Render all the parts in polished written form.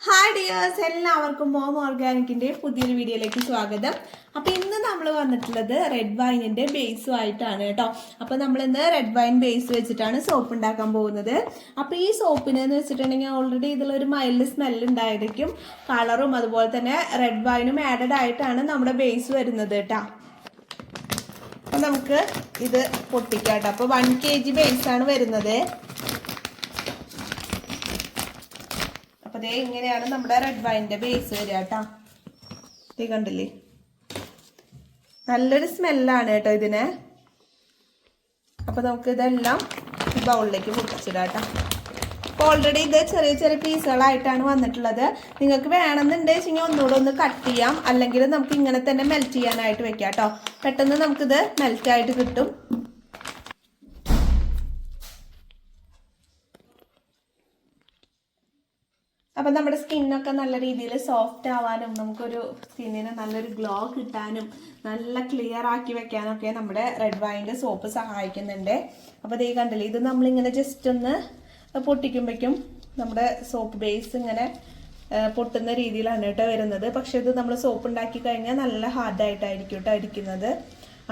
Hi dears, എല്ലാവർക്കും mom ഓർഗാനിക്കിൻ്റെ പുതിയൊരു വീഡിയോയിലേക്ക് സ്വാഗതം. അപ്പോൾ ഇന്ന് നമ്മൾ വന്നിട്ടുള്ളത് റെഡ് വൈനിൻ്റെ ബേസുമായിട്ടാണ് കേട്ടോ. അപ്പോൾ നമ്മളിന്ന് റെഡ് വൈൻ ബേസ് വെച്ചിട്ടാണ് സോപ്പ് ഉണ്ടാക്കാൻ പോകുന്നത്. അപ്പോൾ ഈ സോപ്പിന് എന്ന് വെച്ചിട്ടുണ്ടെങ്കിൽ ഓൾറെഡി ഇതിലൊരു മൈൽഡ് സ്മെല്ല് ഉണ്ടായിരിക്കും. കളറും അതുപോലെ തന്നെ റെഡ് വൈനും ആഡഡ് ആയിട്ടാണ് നമ്മുടെ ബേസ് വരുന്നത് കേട്ടോ. അപ്പോൾ നമുക്ക് ഇത് പൊട്ടിക്കാം കേട്ടോ. അപ്പോൾ 1 kg ബേസാണ് വരുന്നത്. അപ്പോൾ ദേ ഇങ്ങനെയാണ് നമ്മുടെ റെഡ് വൈനിൻ്റെ ബേസ് വരിക കേട്ടോ. ഇത് കണ്ടില്ലേ, നല്ലൊരു സ്മെല്ലാണ് കേട്ടോ ഇതിന്. അപ്പോൾ നമുക്ക് ഇതെല്ലാം ഈ ബൗളിലേക്ക് പൊട്ടിച്ചിടാം കേട്ടോ. അപ്പോൾ ഓൾറെഡി ഇത് ചെറിയ ചെറിയ പീസുകളായിട്ടാണ് വന്നിട്ടുള്ളത്. നിങ്ങൾക്ക് വേണമെന്നുണ്ടെങ്കിൽ ഒന്നുകൂടെ ഒന്ന് കട്ട് ചെയ്യാം, അല്ലെങ്കിൽ നമുക്ക് ഇങ്ങനെ തന്നെ മെൽറ്റ് ചെയ്യാനായിട്ട് വെക്കാം കേട്ടോ. പെട്ടെന്ന് നമുക്കിത് മെൽറ്റായിട്ട് കിട്ടും. അപ്പം നമ്മുടെ സ്കിന്നൊക്കെ നല്ല രീതിയിൽ സോഫ്റ്റ് ആവാനും നമുക്കൊരു സ്കിന്നിന് നല്ലൊരു ഗ്ലോ കിട്ടാനും നല്ല ക്ലിയർ ആക്കി വെക്കാനൊക്കെ നമ്മുടെ റെഡ് വൈൻ്റെ സോപ്പ് സഹായിക്കുന്നുണ്ട്. അപ്പോൾ ഇത് കണ്ടില്ലേ, ഇത് നമ്മളിങ്ങനെ ജസ്റ്റ് ഒന്ന് പൊട്ടിക്കുമ്പോഴേക്കും നമ്മുടെ സോപ്പ് ബേസ് ഇങ്ങനെ പൊട്ടുന്ന രീതിയിലാണ് കേട്ടോ വരുന്നത്. പക്ഷെ ഇത് നമ്മൾ സോപ്പ് ഉണ്ടാക്കി കഴിഞ്ഞാൽ നല്ല ഹാർഡായിട്ടായിരിക്കും കേട്ടോ ഇരിക്കുന്നത്.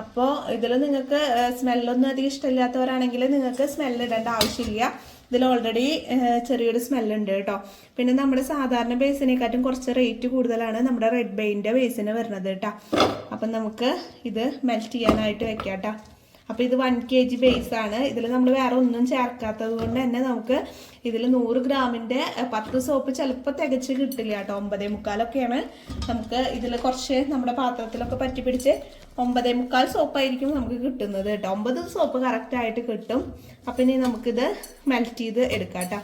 അപ്പോൾ ഇതിൽ നിങ്ങൾക്ക് സ്മെല്ലൊന്നും അധികം ഇഷ്ടമില്ലാത്തവരാണെങ്കിൽ നിങ്ങൾക്ക് സ്മെല്ല് ഇടേണ്ട ആവശ്യമില്ല. ഇതിൽ ഓൾറെഡി ചെറിയൊരു സ്മെല്ലുണ്ട് കേട്ടോ. പിന്നെ നമ്മുടെ സാധാരണ ബേസിനെക്കാട്ടും കുറച്ച് റേറ്റ് കൂടുതലാണ് നമ്മുടെ റെഡ് വൈൻ്റെ ബേസിന് വരുന്നത് കേട്ടോ. അപ്പം നമുക്ക് ഇത് മെൽറ്റ് ചെയ്യാനായിട്ട് വെക്കാം കേട്ടോ. അപ്പോൾ ഇത് 1 kg ബേസാണ്. ഇതിൽ നമ്മൾ വേറെ ഒന്നും ചേർക്കാത്തത് കൊണ്ട് തന്നെ നമുക്ക് ഇതിൽ 100 ഗ്രാമിൻ്റെ 10 സോപ്പ് ചിലപ്പോൾ തികച്ച് കിട്ടില്ല കേട്ടോ. 9.25 നമുക്ക് ഇതിൽ കുറച്ച് നമ്മുടെ പാത്രത്തിലൊക്കെ പറ്റി പിടിച്ച് 9.25 സോപ്പായിരിക്കും നമുക്ക് കിട്ടുന്നത് കേട്ടോ. 9 സോപ്പ് കറക്റ്റായിട്ട് കിട്ടും. അപ്പം ഇനി നമുക്കിത് മെൽറ്റ് ചെയ്ത് എടുക്കാം കേട്ടോ.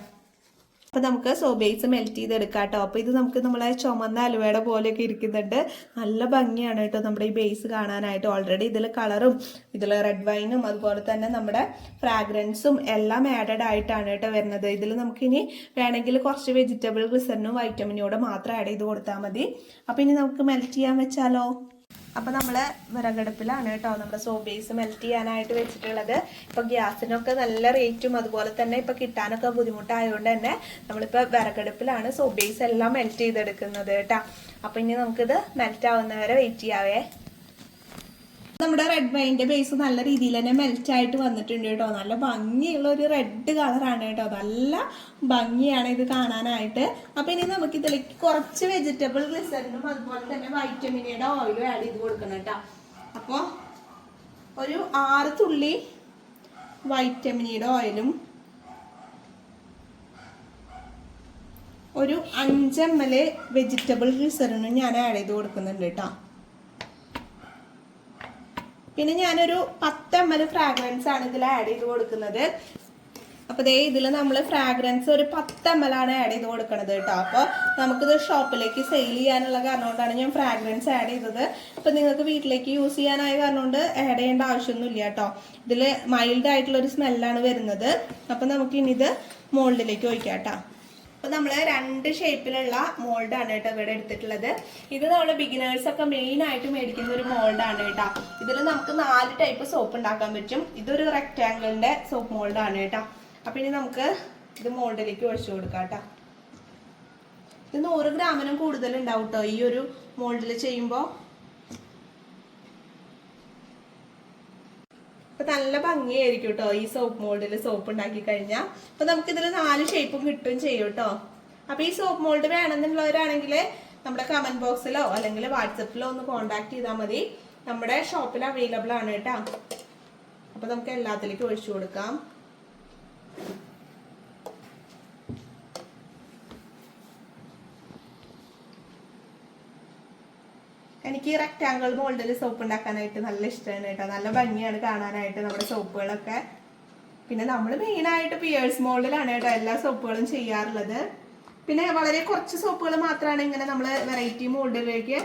അപ്പോൾ നമുക്ക് സോപ്പ് ബേസ് മെൽറ്റ് ചെയ്തെടുക്കാം കേട്ടോ. അപ്പോൾ ഇത് നമുക്ക് നമ്മളെ ചുമന്ന അലുവയുടെ പോലെയൊക്കെ ഇരിക്കുന്നുണ്ട്. നല്ല ഭംഗിയാണ് കേട്ടോ നമ്മുടെ ഈ ബേസ് കാണാനായിട്ട്. ഓൾറെഡി ഇതിൽ കളറും ഇതിൽ റെഡ് വൈനും അതുപോലെ തന്നെ നമ്മുടെ ഫ്രാഗ്രൻസും എല്ലാം ആഡഡ് ആയിട്ടാണ് കേട്ടോ വരുന്നത്. ഇതിൽ നമുക്കിനി വേണമെങ്കിൽ കുറച്ച് വെജിറ്റബിൾ ഗ്ലിസറിനും വൈറ്റമിനോടെ മാത്രം ആഡ് ചെയ്ത് കൊടുത്താൽ മതി. അപ്പോൾ ഇനി നമുക്ക് മെൽറ്റ് ചെയ്യാൻ വെച്ചാലോ. അപ്പോൾ നമ്മൾ വിറകടുപ്പിലാണ് കേട്ടോ നമ്മുടെ സോപ്പ് ബേസ് മെൽറ്റ് ചെയ്യാനായിട്ട് വെച്ചിട്ടുള്ളത്. ഇപ്പോൾ ഗ്യാസിനൊക്കെ നല്ല റേറ്റും അതുപോലെ തന്നെ ഇപ്പോൾ കിട്ടാനൊക്കെ ബുദ്ധിമുട്ടായതുകൊണ്ട് തന്നെ നമ്മളിപ്പോൾ വിറകടുപ്പിലാണ് സോപ്പ് ബേസ് എല്ലാം മെൽറ്റ് ചെയ്തെടുക്കുന്നത് കേട്ടോ. അപ്പോൾ ഇനി നമുക്കിത് മെൽറ്റ് ആവുന്നവരെ വെയിറ്റ് ചെയ്യാവേ. നമ്മുടെ റെഡ് വൈൻ്റെ ബേസ് നല്ല രീതിയിൽ തന്നെ മെൽറ്റ് ആയിട്ട് വന്നിട്ടുണ്ട് കേട്ടോ. നല്ല ഭംഗിയുള്ള ഒരു റെഡ് കളറാണ് കേട്ടോ. നല്ല ഭംഗിയാണ് ഇത് കാണാനായിട്ട്. അപ്പോൾ ഇനി നമുക്ക് ഇതിലേക്ക് കുറച്ച് വെജിറ്റബിൾ ഗ്ലിസറിനും അതുപോലെ തന്നെ വൈറ്റമിനയുടെ ഓയിലും ആഡ് ചെയ്ത് കൊടുക്കണം കേട്ടോ. അപ്പോൾ ഒരു 6 തുള്ളി വൈറ്റമിനയുടെ ഓയിലും ഒരു 5 ml വെജിറ്റബിൾ ഗ്ലിസറിനും ഞാൻ ആഡ് ചെയ്ത് കൊടുക്കുന്നുണ്ട് കേട്ടോ. പിന്നെ ഞാനൊരു 10 ml ഫ്രാഗ്രൻസ് ആണ് ഇതിൽ ആഡ് ചെയ്ത് കൊടുക്കുന്നത്. അപ്പോൾ ദേ ഇതിൽ നമ്മൾ ഫ്രാഗ്രൻസ് ഒരു 10 ml ആണ് ആഡ് ചെയ്ത് കൊടുക്കുന്നത് കേട്ടോ. അപ്പോൾ നമുക്കിത് ഷോപ്പിലേക്ക് സെയിൽ ചെയ്യാനുള്ള കാരണം കൊണ്ടാണ് ഞാൻ ഫ്രാഗ്രൻസ് ആഡ് ചെയ്തത്. അപ്പോൾ നിങ്ങൾക്ക് വീട്ടിലേക്ക് യൂസ് ചെയ്യാനായ കാരണം കൊണ്ട് ആഡ് ചെയ്യേണ്ട ആവശ്യമൊന്നുമില്ല കേട്ടോ. ഇതിൽ മൈൽഡ് ആയിട്ടുള്ളൊരു സ്മെല്ലാണ് വരുന്നത്. അപ്പോൾ നമുക്കിനി ഇത് മോൾഡിലേക്ക് ഒഴിക്കാം കേട്ടോ. അപ്പോൾ നമ്മൾ 2 ഷേപ്പിലുള്ള മോൾഡാണ് കേട്ടോ ഇവിടെ എടുത്തിട്ടുള്ളത്. ഇത് നമ്മുടെ ബിഗിനേഴ്സൊക്കെ മെയിനായിട്ട് മേടിക്കുന്ന ഒരു മോൾഡാണ് കേട്ടോ. ഇതിൽ നമുക്ക് 4 ടൈപ്പ് സോപ്പ് ഉണ്ടാക്കാൻ പറ്റും. ഇതൊരു റെക്റ്റാങ്കിളിൻ്റെ സോപ്പ് മോൾഡാണ് കേട്ടോ. അപ്പോൾ ഇനി നമുക്ക് ഇത് മോൾഡിലേക്ക് ഒഴിച്ചു കൊടുക്കാം കേട്ടോ. ഇത് 100 ഗ്രാമിനും കൂടുതൽ ഉണ്ടാവും കേട്ടോ ഈ ഒരു മോൾഡിൽ ചെയ്യുമ്പോൾ. അപ്പോൾ നല്ല ഭംഗിയായിരിക്കും കേട്ടോ ഈ സോപ്പ് മോൾഡിൽ സോപ്പ് ഉണ്ടാക്കി കഴിഞ്ഞാൽ. അപ്പോൾ നമുക്കിതിൽ 4 ഷേപ്പും കിട്ടും ചെയ്യും കേട്ടോ. അപ്പോൾ ഈ സോപ്പ് മോൾഡ് വേണമെന്നുള്ളവരാണെങ്കിൽ നമ്മുടെ കമൻറ്റ് ബോക്സിലോ അല്ലെങ്കിൽ വാട്സപ്പിലോ ഒന്ന് കോൺടാക്ട് ചെയ്താൽ മതി. നമ്മുടെ ഷോപ്പിൽ അവൈലബിൾ ആണ് കേട്ടോ. അപ്പോൾ നമുക്ക് എല്ലാത്തിലേക്കും ഒഴിച്ചു കൊടുക്കാം. എനിക്ക് റെക്റ്റാങ്കിൾ മോൾഡിൽ സോപ്പ് ഉണ്ടാക്കാനായിട്ട് നല്ല ഇഷ്ടമാണ് കേട്ടോ. നല്ല ഭംഗിയാണ് കാണാനായിട്ട് നമ്മുടെ സോപ്പുകളൊക്കെ. പിന്നെ നമ്മൾ മെയിനായിട്ട് പിയേഴ്സ് മോൾഡിലാണ് കേട്ടോ എല്ലാ സോപ്പുകളും ചെയ്യാറുള്ളത്. പിന്നെ വളരെ കുറച്ച് സോപ്പുകൾ മാത്രമാണ് ഇങ്ങനെ നമ്മൾ വെറൈറ്റി മോൾഡിലേക്ക്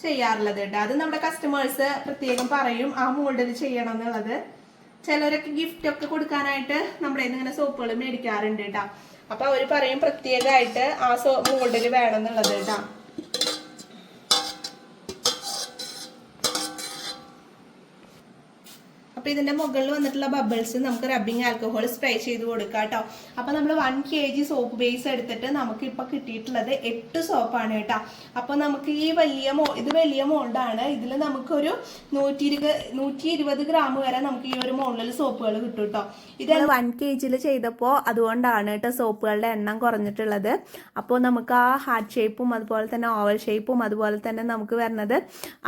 ചെയ്യാറുള്ളത് കേട്ടോ. അത് നമ്മുടെ കസ്റ്റമേഴ്സ് പ്രത്യേകം പറയും ആ മോൾഡിൽ ചെയ്യണം എന്നുള്ളത്. ചിലരൊക്കെ ഗിഫ്റ്റൊക്കെ കൊടുക്കാനായിട്ട് നമ്മുടെ ഇങ്ങനെ സോപ്പുകൾ മേടിക്കാറുണ്ട് കേട്ടോ. അപ്പോൾ അവർ പറയും പ്രത്യേകമായിട്ട് ആ മോൾഡിൽ വേണം എന്നുള്ളത് കേട്ടോ. അപ്പോൾ ഇതിൻ്റെ മുകളിൽ വന്നിട്ടുള്ള ബബിൾസ് നമുക്ക് റബ്ബിംഗ് ആൽക്കഹോൾ സ്പ്രേ ചെയ്ത് കൊടുക്കാം കേട്ടോ. അപ്പോൾ നമ്മൾ 1 kg സോപ്പ് ബേസ് എടുത്തിട്ട് നമുക്ക് ഇപ്പോൾ കിട്ടിയിട്ടുള്ളത് 8 സോപ്പാണ് കേട്ടോ. അപ്പോൾ നമുക്ക് ഈ ഇത് വലിയ മോൾഡാണ്. ഇതിൽ നമുക്കൊരു 120 ഗ്രാം വരെ നമുക്ക് ഈ ഒരു മോളിൽ സോപ്പുകൾ കിട്ടും കേട്ടോ. ഇത് 1 kg ചെയ്തപ്പോൾ അതുകൊണ്ടാണ് കേട്ടോ സോപ്പുകളുടെ എണ്ണം കുറഞ്ഞിട്ടുള്ളത്. അപ്പോൾ നമുക്ക് ആ ഹാർട്ട് ഷേപ്പും അതുപോലെ തന്നെ ഓവൽ ഷേപ്പും അതുപോലെ തന്നെ നമുക്ക് വരുന്നത്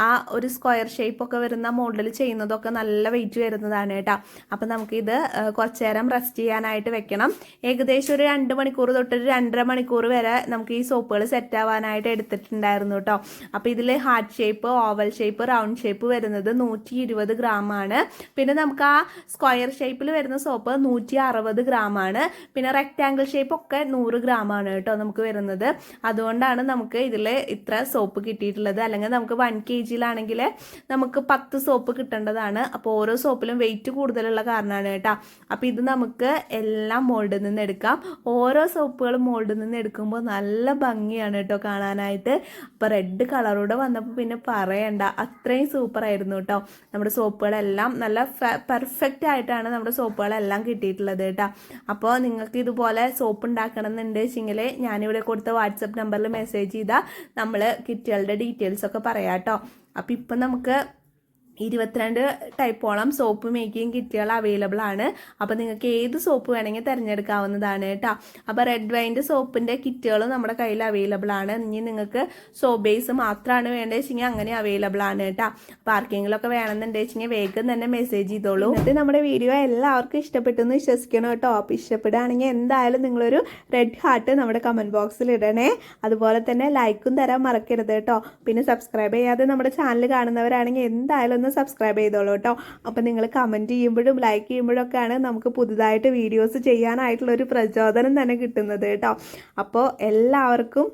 ആ ഒരു സ്ക്വയർ ഷേപ്പൊക്കെ വരുന്ന മോഡൽ ചെയ്യുന്നതൊക്കെ നല്ല വെയിറ്റ് വരുന്നതാണ് കേട്ടോ. അപ്പം നമുക്കിത് കുറച്ച് നേരം റെസ്റ്റ് ചെയ്യാനായിട്ട് വെക്കണം. ഏകദേശം ഒരു 2 മണിക്കൂർ തൊട്ടൊരു 2.5 മണിക്കൂർ വരെ നമുക്ക് ഈ സോപ്പുകൾ സെറ്റ് ആവാനായിട്ട് എടുത്തിട്ടുണ്ടായിരുന്നു കേട്ടോ. അപ്പോൾ ഇതിൽ heart shape, oval shape, round shape വരുന്നത് 120 ഗ്രാമാണ്. പിന്നെ നമുക്ക് ആ സ്ക്വയർ ഷേപ്പിൽ വരുന്ന സോപ്പ് 160 ഗ്രാമാണ്. പിന്നെ റെക്റ്റാങ്കിൾ ഷേപ്പ് ഒക്കെ 100 ഗ്രാമാണ് കേട്ടോ നമുക്ക് വരുന്നത്. അതുകൊണ്ടാണ് നമുക്ക് ഇതിൽ ഇത്ര സോപ്പ് കിട്ടിയിട്ടുള്ളത്. അല്ലെങ്കിൽ നമുക്ക് 1 kg നമുക്ക് 10 സോപ്പ് കിട്ടേണ്ടതാണ്. അപ്പോൾ ഓരോ സോപ്പിലും വെയിറ്റ് കൂടുതലുള്ള കാരണമാണ് കേട്ടോ. അപ്പോൾ ഇത് നമുക്ക് എല്ലാം മോൾഡിൽ നിന്ന് എടുക്കാം. ഓരോ സോപ്പുകളും മോൾഡിൽ നിന്ന് എടുക്കുമ്പോൾ നല്ല ഭംഗിയാണ് കേട്ടോ കാണാനായിട്ട്. അപ്പോൾ റെഡ് കളറോടെ വന്നപ്പോൾ പിന്നെ പറയണ്ട, അത്രയും സൂപ്പറായിരുന്നു കേട്ടോ. നമ്മുടെ സോപ്പുകളെല്ലാം നല്ല പെർഫെക്റ്റ് ആയിട്ടാണ് നമ്മുടെ സോപ്പുകളെല്ലാം കിട്ടിയിട്ടുള്ളത് കേട്ടോ. അപ്പോൾ നിങ്ങൾക്ക് ഇതുപോലെ സോപ്പ് ഉണ്ടാക്കണം എന്നുണ്ട് വെച്ചെങ്കിൽ ഞാനിവിടെ കൊടുത്ത വാട്സപ്പ് നമ്പറിൽ മെസ്സേജ് ചെയ്താൽ നമ്മൾ കിറ്റുകളുടെ ഡീറ്റെയിൽസ് ഒക്കെ പറയാം കേട്ടോ. അപ്പോൾ ഇപ്പം നമുക്ക് 22 ടൈപ്പോളം സോപ്പ് മേക്കിംഗ് കിറ്റുകൾ അവൈലബിൾ ആണ്. അപ്പോൾ നിങ്ങൾക്ക് ഏത് സോപ്പ് വേണമെങ്കിൽ തിരഞ്ഞെടുക്കാവുന്നതാണ് കേട്ടോ. അപ്പോൾ റെഡ് വൈൻ്റെ സോപ്പിൻ്റെ കിറ്റുകളും നമ്മുടെ കയ്യിൽ അവൈലബിൾ ആണ്. ഇനി നിങ്ങൾക്ക് സോപ്പ് ബേസ് മാത്രമാണ് വേണ്ടത് വെച്ചെങ്കിൽ അങ്ങനെ അവൈലബിൾ ആണ് കേട്ടോ. അപ്പോൾ ആർക്കെങ്കിലുമൊക്കെ വേണമെന്നുണ്ടെങ്കിൽ വെച്ചെങ്കിൽ വേഗം തന്നെ മെസ്സേജ് ചെയ്തോളൂ. എന്നിട്ട് നമ്മുടെ വീഡിയോ എല്ലാവർക്കും ഇഷ്ടപ്പെട്ടെന്ന് വിശ്വസിക്കണം കേട്ടോ. അപ്പോൾ ഇഷ്ടപ്പെടുകയാണെങ്കിൽ എന്തായാലും നിങ്ങളൊരു റെഡ് ഹാർട്ട് നമ്മുടെ കമൻറ്റ് ബോക്സിൽ ഇടണേ. അതുപോലെ തന്നെ ലൈക്കും തരാൻ മറക്കരുത് കേട്ടോ. പിന്നെ സബ്സ്ക്രൈബ് ചെയ്യാതെ നമ്മുടെ ചാനൽ കാണുന്നവരാണെങ്കിൽ എന്തായാലും സബ്സ്ക്രൈബ് ചെയ്തോളൂ കേട്ടോ. അപ്പം നിങ്ങൾ കമൻറ്റ് ചെയ്യുമ്പോഴും ലൈക്ക് ചെയ്യുമ്പോഴൊക്കെയാണ് നമുക്ക് പുതുതായിട്ട് വീഡിയോസ് ചെയ്യാനായിട്ടുള്ളൊരു പ്രചോദനം തന്നെ കിട്ടുന്നത് കേട്ടോ. അപ്പോൾ എല്ലാവർക്കും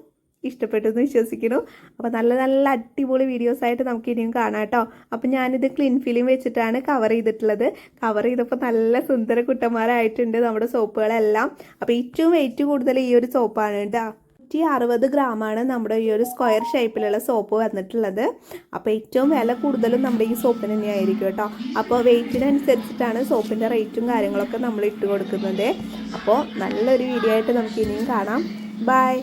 ഇഷ്ടപ്പെട്ടു എന്ന് വിശ്വസിക്കുന്നു. അപ്പോൾ നല്ല നല്ല അടിപൊളി വീഡിയോസായിട്ട് നമുക്ക് ഇനിയും കാണാം കേട്ടോ. അപ്പം ഞാനിത് ക്ലീൻ ഫിലിം വെച്ചിട്ടാണ് കവർ ചെയ്തിട്ടുള്ളത്. കവർ ചെയ്തപ്പോൾ നല്ല സുന്ദര കുട്ടന്മാരായിട്ടുണ്ട് നമ്മുടെ സോപ്പുകളെല്ലാം. അപ്പോൾ ഏറ്റവും വെയിറ്റ് കൂടുതൽ ഈ ഒരു സോപ്പാണ് കേട്ടോ. 160 ഗ്രാമാണ് നമ്മുടെ ഈ ഒരു സ്ക്വയർ ഷേപ്പിലുള്ള സോപ്പ് വന്നിട്ടുള്ളത്. അപ്പോൾ ഏറ്റവും വില കൂടുതലും നമ്മുടെ ഈ സോപ്പിന് തന്നെയായിരിക്കും കേട്ടോ. അപ്പോൾ വെയിറ്റിനനുസരിച്ചിട്ടാണ് സോപ്പിൻ്റെ റേറ്റും കാര്യങ്ങളൊക്കെ നമ്മൾ ഇട്ട് കൊടുക്കുന്നത്. അപ്പോൾ നല്ലൊരു വീഡിയോ ആയിട്ട് നമുക്ക് ഇനിയും കാണാം. ബൈ.